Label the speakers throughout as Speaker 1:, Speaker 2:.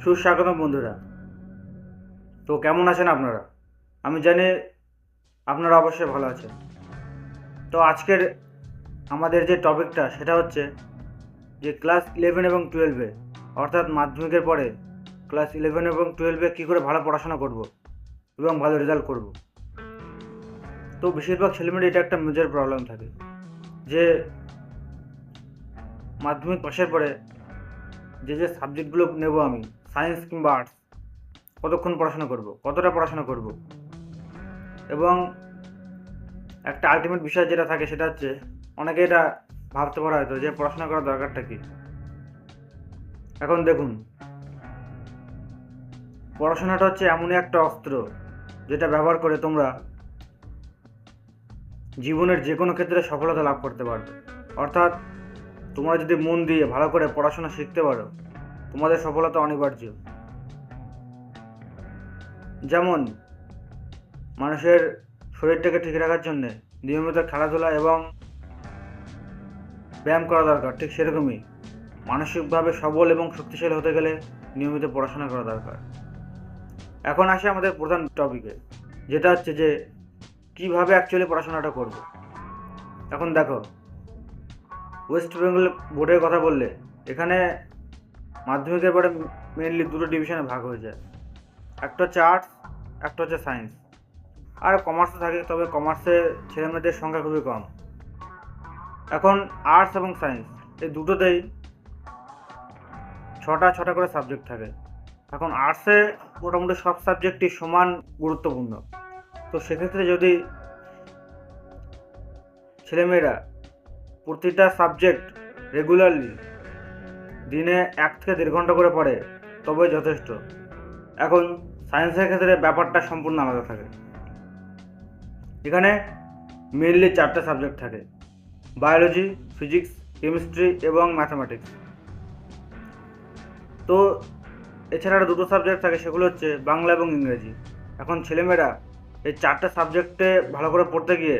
Speaker 1: সুস্বাগতম বন্ধুরা। তো কেমন আছেন আপনারা? আমি জানি আপনারা অবশ্যই ভালো আছেন। তো আজকের আমাদের যে টপিকটা সেটা হচ্ছে যে ক্লাস 11 এবং 12-এ অর্থাৎ মাধ্যমিকের পরে ক্লাস 11 এবং 12-এ কী করে ভালো পড়াশোনা করব এবং ভালো রেজাল্ট করব। তো বেশিরভাগ ছেলেমেয়ের এটা একটা মেজর প্রবলেম থাকে যে মাধ্যমিক পাশের পরে যে সাবজেক্টগুলো নেব আমি, সায়েন্স কিংবা আর্টস, কতক্ষণ পড়াশোনা করব, কতটা পড়াশোনা করব, এবং একটা আলটিমেট বিষয় যেটা থাকে সেটা হচ্ছে অনেকে এটা ভাবতে পারা হয়তো যে পড়াশোনা করার দরকারটা কি। এখন দেখুন, পড়াশোনাটা হচ্ছে এমনই একটা অস্ত্র যেটা ব্যবহার করে তোমরা জীবনের যে কোনো ক্ষেত্রে সফলতা লাভ করতে পারবে। অর্থাৎ তোমরা যদি মন দিয়ে ভালো করে পড়াশোনা শিখতে পারো, তোমাদের সফলতা অনিবার্য। যেমন মানুষের শরীরটাকে ঠিক রাখার জন্যে নিয়মিত খেলাধুলা এবং ব্যায়াম করা দরকার, ঠিক সেরকমই মানসিকভাবে সবল এবং শক্তিশালী হতে গেলে নিয়মিত পড়াশোনা করা দরকার। এখন আসে আমাদের প্রধান টপিকে, যেটা হচ্ছে যে কীভাবে অ্যাকচুয়ালি পড়াশোনাটা করব। এখন দেখো, ওয়েস্ট বেঙ্গল বোর্ডের কথা বললে এখানে মাধ্যমিকের পরে মেনলি দুটো ডিভিশনে ভাগ হয়ে যায়। একটা হচ্ছে আর্টস, একটা হচ্ছে সায়েন্স, আর কমার্সও থাকে, তবে কমার্সে ছেলেমেয়েদের সংখ্যা খুবই কম। এখন আর্টস এবং সায়েন্স এই দুটোতেই ছটা করে সাবজেক্ট থাকে। এখন আর্টসে মোটামুটি সব সাবজেক্টই সমান গুরুত্বপূর্ণ। তো সেক্ষেত্রে যদি ছেলেমেয়েরা প্রতিটা সাবজেক্ট রেগুলারলি দিনে 1 থেকে 1.5 ঘন্টা করে পড়ে তবে যথেষ্ট। এখন সায়েন্সের ক্ষেত্রে ব্যাপারটা সম্পূর্ণ আলাদা থাকে। এখানে মেনলি 4টে সাবজেক্ট থাকে: বায়োলজি, ফিজিক্স, কেমিস্ট্রি এবং ম্যাথামেটিক্স। তো এছাড়া আরও 2টো সাবজেক্ট থাকে, সেগুলো হচ্ছে বাংলা এবং ইংরেজি। এখন ছেলেমেয়েরা এই 4টে সাবজেক্টে ভালো করে পড়তে গিয়ে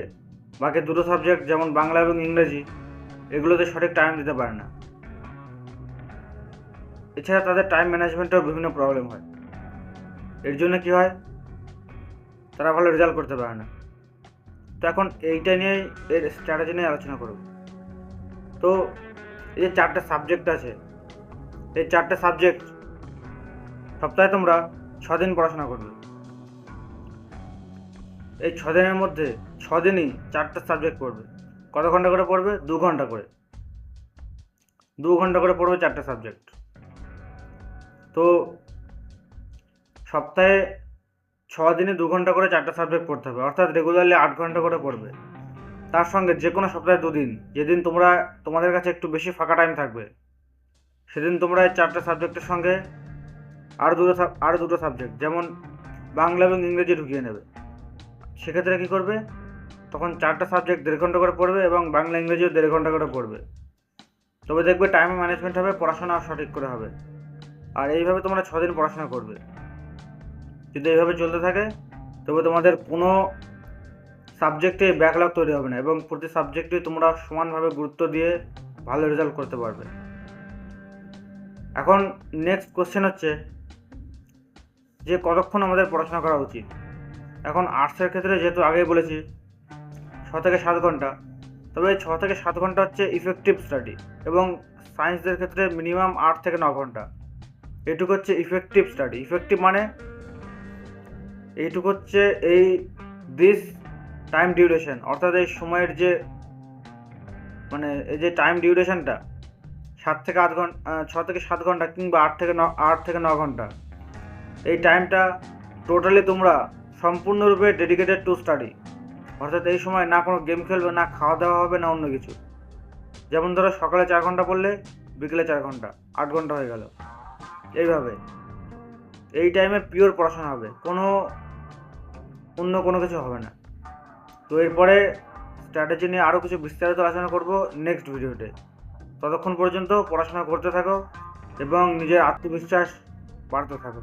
Speaker 1: বাকি 2টো সাবজেক্ট যেমন বাংলা এবং ইংরেজি এগুলোতে সঠিক টাইম দিতে পারে না। এছাড়া তাদের টাইম ম্যানেজমেন্টেও বিভিন্ন প্রবলেম হয়। এর জন্য কী হয়, তারা ভালো রেজাল্ট করতে পারে না। তো এখন এইটা নিয়েই, এর স্ট্র্যাটেজি নিয়ে আলোচনা করব। তো এই যে 4টে সাবজেক্ট আছে, এই 4টে সাবজেক্ট সপ্তাহে তোমরা 6 দিন পড়াশোনা করবে। এই 6 দিনের মধ্যে 6 দিনই 4টে সাবজেক্ট পড়বে। কত ঘন্টা করে পড়বে? 2 ঘন্টা করে। 2 ঘন্টা করে পড়বে 4টে সাবজেক্ট। তো সপ্তাহে 6 দিনে 2 ঘন্টা করে 4টে সাবজেক্ট পড়তে হবে, অর্থাৎ রেগুলারলি 8 ঘন্টা করে পড়বে। তার সঙ্গে যে কোনো সপ্তাহে 2 দিন, যেদিন তোমাদের কাছে একটু বেশি ফাঁকা টাইম থাকবে, সেদিন তোমরা এই 4টে সাবজেক্টের সঙ্গে আরও দুটো সাবজেক্ট যেমন বাংলা এবং ইংরেজি ঢুকিয়ে নেবে। সেক্ষেত্রে কী করবে, তখন 4টে সাবজেক্ট 1.5 ঘন্টা করে পড়বে এবং বাংলা ইংরেজিও 1.5 ঘন্টা করে পড়বে। তবে দেখবে টাইম ম্যানেজমেন্ট হবে, পড়াশোনা সঠিক করে হবে। আর এইভাবে তোমরা 6 দিন পড়াশোনা করবে। যদি এইভাবে চলতে থাকে তবে তোমাদের কোনো সাবজেক্টে ব্যাকলগ তৈরি হবে না এবং প্রতি সাবজেক্টে তোমরা সমানভাবে গুরুত্ব দিয়ে ভালো রেজাল্ট করতে পারবে। এখন নেক্সট কোশ্চেন হচ্ছে যে কতক্ষণ আমাদের পড়াশোনা করা উচিত। এখন আর্টসের ক্ষেত্রে যেহেতু আগেই বলেছি 6 থেকে 7 ঘন্টা, তবে এই 6 থেকে 7 ঘন্টা হচ্ছে ইফেক্টিভ স্টাডি, এবং সায়েন্সদের ক্ষেত্রে মিনিমাম 8 থেকে 9 ঘন্টা। এইটুকু হচ্ছে ইফেক্টিভ স্টাডি। ইফেক্টিভ মানে এইটুকু হচ্ছে এই দিস টাইম ডিউরেশন, অর্থাৎ এই সময়ের যে এই যে টাইম ডিউরেশনটা 6 থেকে 7 ঘন্টা কিংবা 8 থেকে 9 ঘন্টা, এই টাইমটা টোটালি তোমরা সম্পূর্ণরূপে ডেডিকেটেড টু স্টাডি। অর্থাৎ এই সময় না কোনো গেম খেলবে, না খাওয়া দাওয়া হবে, না অন্য কিছু। যেমন ধরো সকালে 4 ঘন্টা পড়লে বিকেলে 4 ঘন্টা, 8 ঘন্টা হয়ে গেল। এইভাবে এই টাইমে পিওর পড়াশোনা হবে, অন্য কোনো কিছু হবে না। তো এরপরে স্ট্র্যাটেজি নিয়ে আরও কিছু বিস্তারিত আলোচনা করব নেক্সট ভিডিওতে। ততক্ষণ পর্যন্ত পড়াশোনা করতে থাকো এবং নিজের আত্মবিশ্বাস বাড়তে থাকো।